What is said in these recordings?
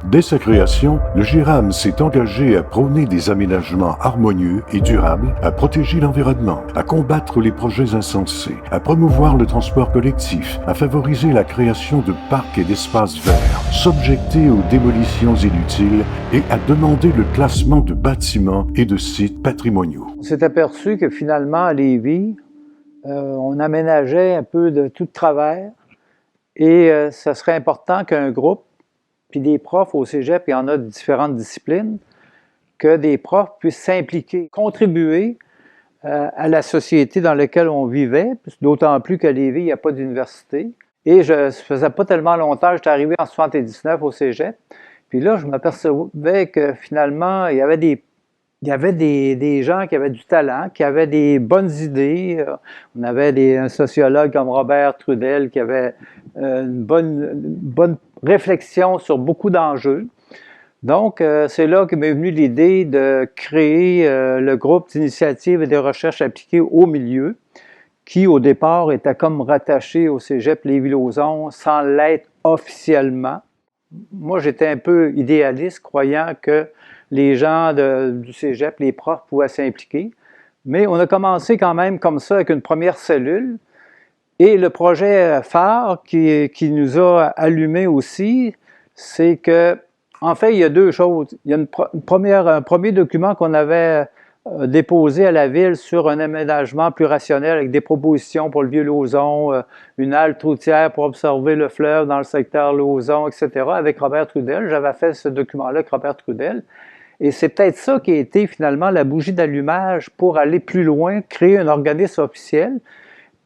Dès sa création, le GIRAM s'est engagé à prôner des aménagements harmonieux et durables, à protéger l'environnement, à combattre les projets insensés, à promouvoir le transport collectif, à favoriser la création de parcs et d'espaces verts, s'objecter aux démolitions inutiles et à demander le classement de bâtiments et de sites patrimoniaux. On s'est aperçu que finalement, à Lévis, on aménageait un peu de tout de travers et ça serait important qu'un groupe, puis des profs au cégep, il y en a de différentes disciplines, que des profs puissent s'impliquer, contribuer à la société dans laquelle on vivait, d'autant plus qu'à Lévis, il n'y a pas d'université. Et ça faisait pas tellement longtemps, j'étais arrivé en 79 au cégep, puis là, je m'apercevais que finalement, il y avait des gens qui avaient du talent, qui avaient des bonnes idées. On avait un sociologue comme Robert Trudel qui avait une bonne réflexion sur beaucoup d'enjeux. Donc, c'est là que m'est venue l'idée de créer le groupe d'initiative et de recherche appliquée au milieu, qui au départ était comme rattaché au cégep Lévis-Lauzon sans l'être officiellement. Moi, j'étais un peu idéaliste, croyant que les gens du cégep, les profs, pouvaient s'impliquer. Mais on a commencé quand même comme ça avec une première cellule. Et le projet phare qui nous a allumé aussi, c'est que, en fait, il y a deux choses. Il y a un premier document qu'on avait déposé à la ville sur un aménagement plus rationnel avec des propositions pour le Vieux-Lauzon, une halte routière pour observer le fleuve dans le secteur Lauzon, etc., avec Robert Trudel. J'avais fait ce document-là avec Robert Trudel. Et c'est peut-être ça qui a été finalement la bougie d'allumage pour aller plus loin, créer un organisme officiel.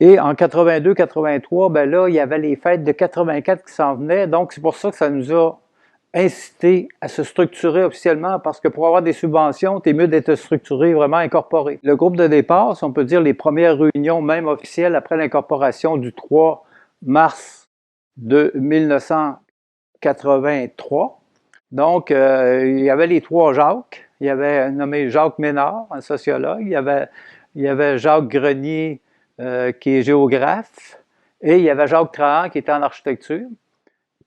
Et en 82-83, ben là, il y avait les fêtes de 84 qui s'en venaient. Donc, c'est pour ça que ça nous a incité à se structurer officiellement, parce que pour avoir des subventions, c'est mieux d'être structuré, vraiment incorporé. Le groupe de départ, si on peut dire les premières réunions, même officielles, après l'incorporation du 3 mars de 1983. Donc, il y avait les trois Jacques. Il y avait nommé Jacques Ménard, un sociologue. Il y avait Jacques Grenier, qui est géographe. Et il y avait Jacques Trahan, qui était en architecture.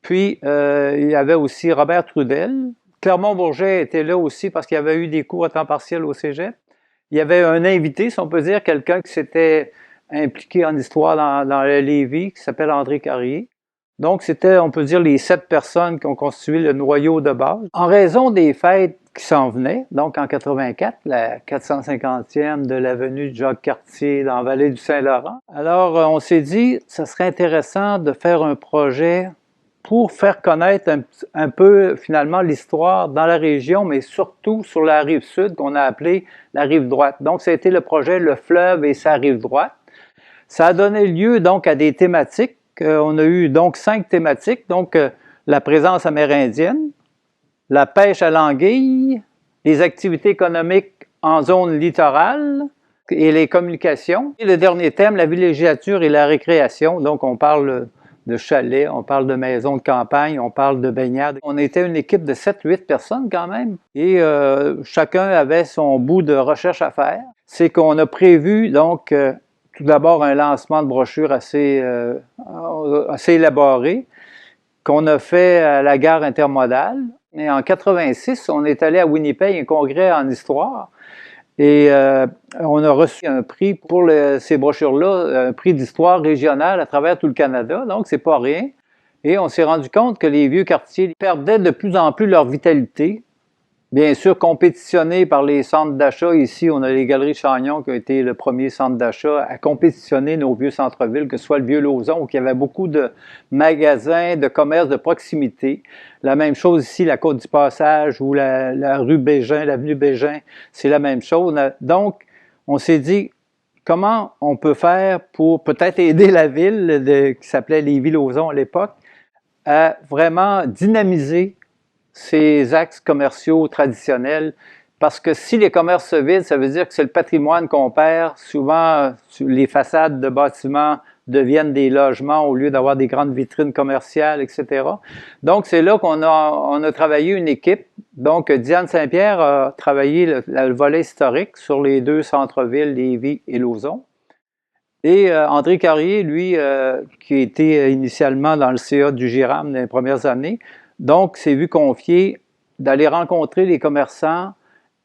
Puis, il y avait aussi Robert Trudel. Clermont-Bourget était là aussi parce qu'il y avait eu des cours à temps partiel au cégep. Il y avait un invité, si on peut dire, quelqu'un qui s'était impliqué en histoire dans le Lévis, qui s'appelle André Carrier. Donc, c'était, on peut dire, les 7 personnes qui ont constitué le noyau de base. En raison des fêtes qui s'en venaient, donc en 84, la 450e de l'avenue de Jacques-Cartier dans la vallée du Saint-Laurent. Alors, on s'est dit, ça serait intéressant de faire un projet pour faire connaître un peu, finalement, l'histoire dans la région, mais surtout sur la rive sud, qu'on a appelée la rive droite. Donc, ça a été le projet Le fleuve et sa rive droite. Ça a donné lieu, donc, à des thématiques. On a eu donc 5 thématiques, donc la présence amérindienne, la pêche à l'anguille, les activités économiques en zone littorale et les communications. Et le dernier thème, la villégiature et la récréation. Donc on parle de chalets, on parle de maisons de campagne, on parle de baignade. On était une équipe de 7-8 personnes quand même et chacun avait son bout de recherche à faire. C'est qu'on a prévu donc tout d'abord un lancement de brochure assez élaboré qu'on a fait à la gare intermodale. Et en 86, on est allé à Winnipeg, un congrès en histoire, et on a reçu un prix pour ces brochures-là, un prix d'histoire régionale à travers tout le Canada, donc c'est pas rien. Et on s'est rendu compte que les vieux quartiers perdaient de plus en plus leur vitalité. Bien sûr, compétitionnés par les centres d'achat. Ici, on a les Galeries Chagnon qui ont été le premier centre d'achat à compétitionner nos vieux centres-villes, que ce soit le Vieux-Lauzon, où il y avait beaucoup de magasins, de commerces de proximité. La même chose ici, la Côte du Passage ou la rue Bégin, l'avenue Bégin, c'est la même chose. Donc, on s'est dit, comment on peut faire pour peut-être aider la ville, qui s'appelait Lévis-Lauzon à l'époque, à vraiment dynamiser ces axes commerciaux traditionnels, Parce que si les commerces se vident, ça veut dire que c'est le patrimoine qu'on perd. Souvent, les façades de bâtiments deviennent des logements au lieu d'avoir des grandes vitrines commerciales, etc. Donc, c'est là qu'on a travaillé une équipe. Donc, Diane Saint-Pierre a travaillé le volet historique sur les deux centres-villes, Lévis et Lauson. Et André Carrier, lui, qui était initialement dans le CA du GIRAM dans les premières années, donc s'est vu confier d'aller rencontrer les commerçants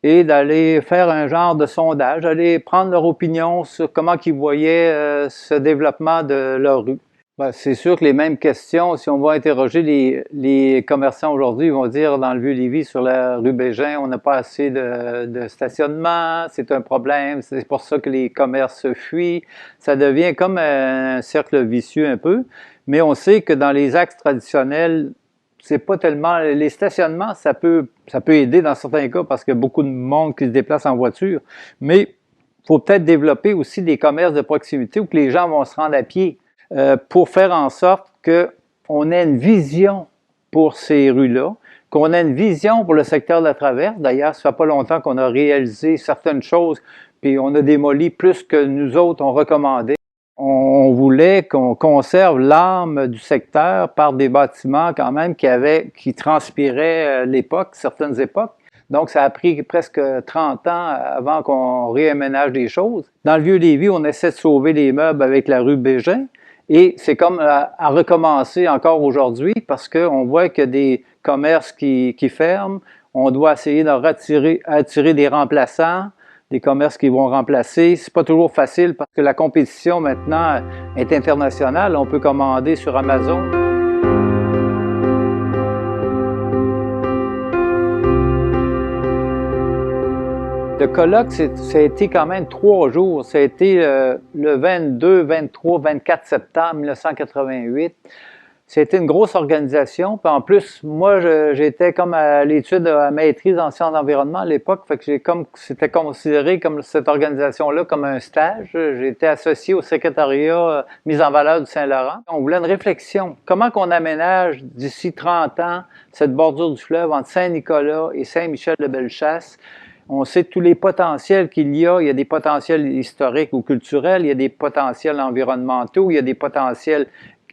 et d'aller faire un genre de sondage, d'aller prendre leur opinion sur comment ils voyaient ce développement de leur rue. Ben, c'est sûr que les mêmes questions, si on va interroger les commerçants aujourd'hui, ils vont dire dans le Vieux-Lévis, sur la rue Bégin, on n'a pas assez de stationnement, c'est un problème, c'est pour ça que les commerces fuient. Ça devient comme un cercle vicieux un peu, mais on sait que dans les axes traditionnels, c'est pas tellement... Les stationnements, ça peut aider dans certains cas parce qu'il y a beaucoup de monde qui se déplace en voiture, mais il faut peut-être développer aussi des commerces de proximité où que les gens vont se rendre à pied pour faire en sorte qu'on ait une vision pour ces rues-là, qu'on ait une vision pour le secteur de la Traverse. D'ailleurs, ça fait pas longtemps qu'on a réalisé certaines choses, puis on a démoli plus que nous autres on recommandait. On voulait qu'on conserve l'âme du secteur par des bâtiments quand même qui transpiraient l'époque, certaines époques. Donc, ça a pris presque 30 ans avant qu'on réaménage des choses. Dans le Vieux-Lévis, on essaie de sauver les meubles avec la rue Bégin. Et c'est comme à recommencer encore aujourd'hui parce qu'on voit qu'il y a des commerces qui ferment. On doit essayer attirer des remplaçants, des commerces qui vont remplacer. C'est pas toujours facile parce que la compétition maintenant est internationale. On peut commander sur Amazon. Le colloque, ça a été quand même 3 jours. Ça a été le 22, 23, 24 septembre 1988. C'était une grosse organisation. Puis en plus, moi, j'étais comme à l'étude à maîtrise en sciences d'environnement à l'époque. Fait que c'était considéré comme cette organisation-là comme un stage. J'étais associé au secrétariat mise en valeur du Saint-Laurent. On voulait une réflexion. Comment qu'on aménage d'ici 30 ans cette bordure du fleuve entre Saint-Nicolas et Saint-Michel-de-Bellechasse? On sait tous les potentiels qu'il y a. Il y a des potentiels historiques ou culturels, il y a des potentiels environnementaux, il y a des potentiels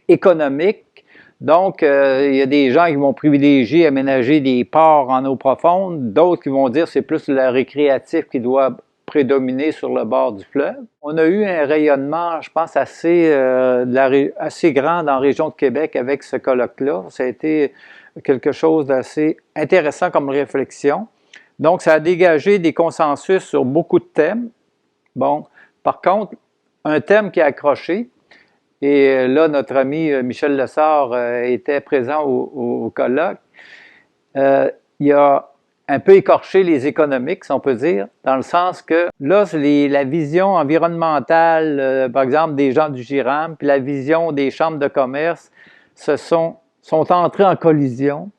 économiques. Donc, il y a des gens qui vont privilégier aménager des ports en eau profonde, d'autres qui vont dire que c'est plus le récréatif qui doit prédominer sur le bord du fleuve. On a eu un rayonnement, je pense, assez grand dans la région de Québec avec ce colloque-là. Ça a été quelque chose d'assez intéressant comme réflexion. Donc, ça a dégagé des consensus sur beaucoup de thèmes. Bon, par contre, un thème qui a accroché, et là, notre ami Michel Lessard était présent au colloque, il a un peu écorché les économiques, si on peut dire, dans le sens que là, la vision environnementale, par exemple, des gens du GIRAM, puis la vision des chambres de commerce, sont entrés en collision,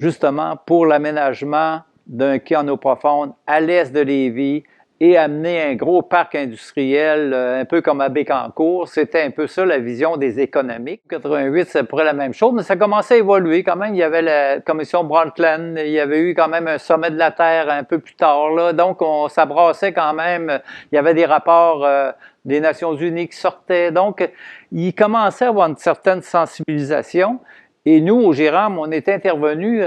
justement, pour l'aménagement d'un quai en eau profonde à l'est de Lévis et amener un gros parc industriel, un peu comme à Bécancour. C'était un peu ça la vision des économiques. En 88, c'est pour la même chose, mais ça commençait à évoluer quand même. Il y avait la commission Brundtland, il y avait eu quand même un sommet de la Terre un peu plus tard, là. Donc, ça brassait quand même. Il y avait des rapports des Nations Unies qui sortaient. Donc, il commençait à avoir une certaine sensibilisation. Et nous, au GIRAM, on est intervenus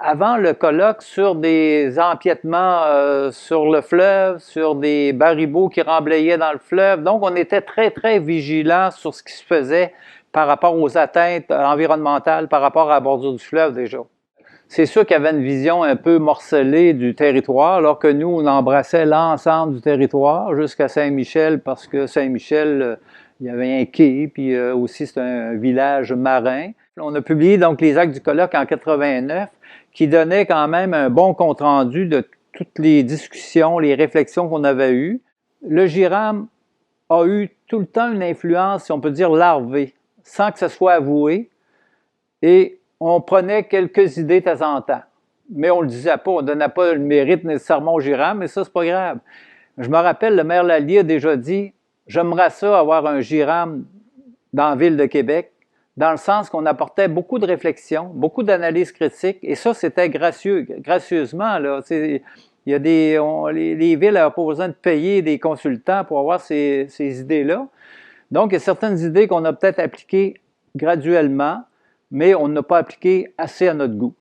avant le colloque sur des empiètements sur le fleuve, sur des baribeaux qui remblayaient dans le fleuve. Donc, on était très, très vigilants sur ce qui se faisait par rapport aux atteintes environnementales, par rapport à la bordure du fleuve déjà. C'est sûr qu'il y avait une vision un peu morcelée du territoire, alors que nous, on embrassait l'ensemble du territoire jusqu'à Saint-Michel, parce que Saint-Michel, il y avait un quai, puis aussi c'est un village marin. On a publié donc les actes du colloque en 89, qui donnait quand même un bon compte-rendu de toutes les discussions, les réflexions qu'on avait eues. Le GIRAM a eu tout le temps une influence, si on peut dire, larvée, sans que ce soit avoué, et on prenait quelques idées de temps en temps. Mais on ne le disait pas, on ne donnait pas le mérite nécessairement au GIRAM, mais ça, c'est pas grave. Je me rappelle, le maire Lallier a déjà dit « J'aimerais ça avoir un GIRAM dans la ville de Québec », dans le sens qu'on apportait beaucoup de réflexions, beaucoup d'analyses critiques, et ça, c'était gracieusement, là. Il y a les villes n'ont pas besoin de payer des consultants pour avoir ces idées-là. Donc, il y a certaines idées qu'on a peut-être appliquées graduellement, mais on n'a pas appliqué assez à notre goût.